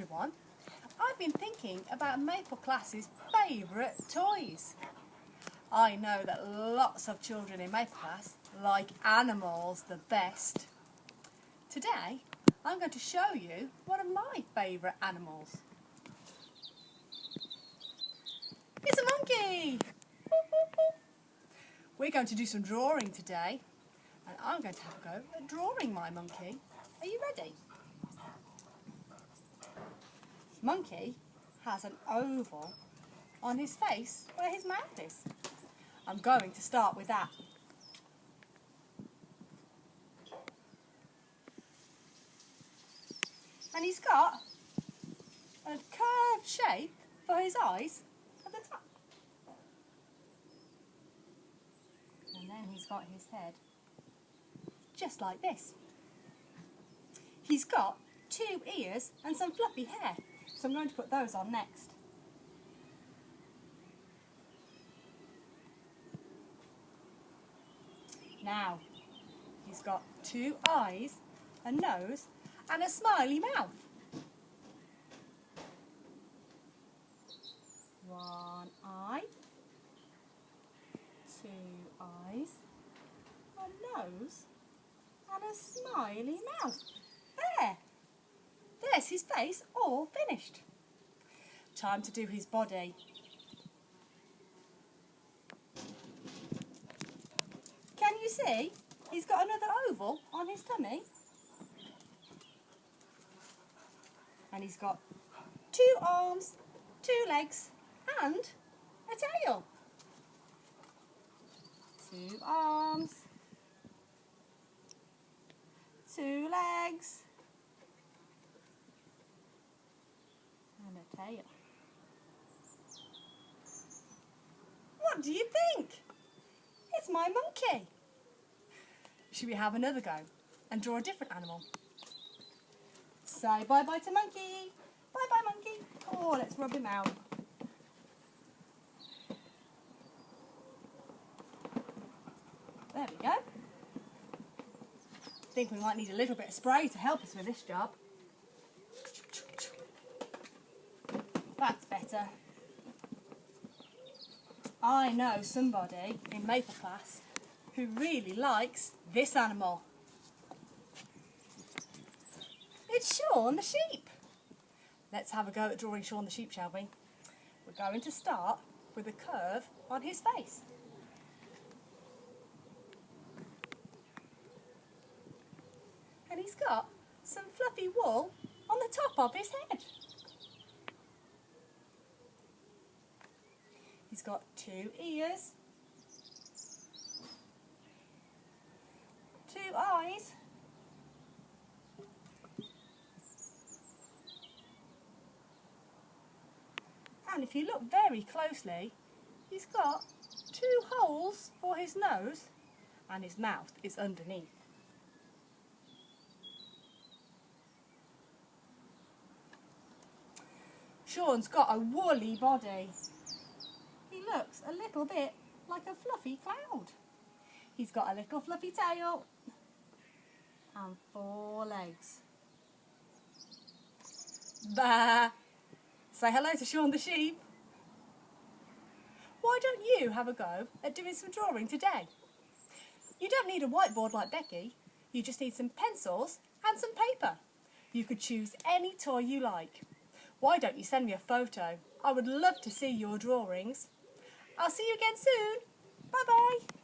everyone. I've been thinking about Maple Class's favourite toys. I know that lots of children in Maple Class like animals the best. Today I'm going to show you one of my favourite animals. It's a monkey! We're going to do some drawing today, and I'm going to have a go at drawing my monkey. Are you ready? Monkey has an oval on his face where his mouth is. I'm going to start with that. And he's got a curved shape for his eyes at the top. And then he's got his head just like this. He's got 2 ears and some fluffy hair, so I'm going to put those on next. Now, he's got 2 eyes, a nose and a smiley mouth. 1 eye, 2 eyes, a nose and a smiley mouth. There! There's his face all finished. Time to do his body. Can you see? He's got another oval on his tummy. And he's got 2 arms, 2 legs and a tail. 2 arms, 2 legs and a tail. What do you think? It's my monkey. Should we have another go and draw a different animal? Say bye-bye to monkey. Bye-bye, monkey. Oh, let's rub him out. There we go. I think we might need a little bit of spray to help us with this job. That's better. I know somebody in Maple Class who really likes this animal. It's Shaun the Sheep. Let's have a go at drawing Shaun the Sheep, shall we? We're going to start with a curve on his face. And he's got some fluffy wool on the top of his head. He's got 2 ears, 2 eyes, and if you look very closely, he's got 2 holes for his nose and his mouth is underneath. Shaun's got a woolly body. He looks a little bit like a fluffy cloud. He's got a little fluffy tail and 4 legs. Bah! Say hello to Shaun the Sheep. Why don't you have a go at doing some drawing today? You don't need a whiteboard like Becky. You just need some pencils and some paper. You could choose any toy you like. Why don't you send me a photo? I would love to see your drawings. I'll see you again soon. Bye-bye.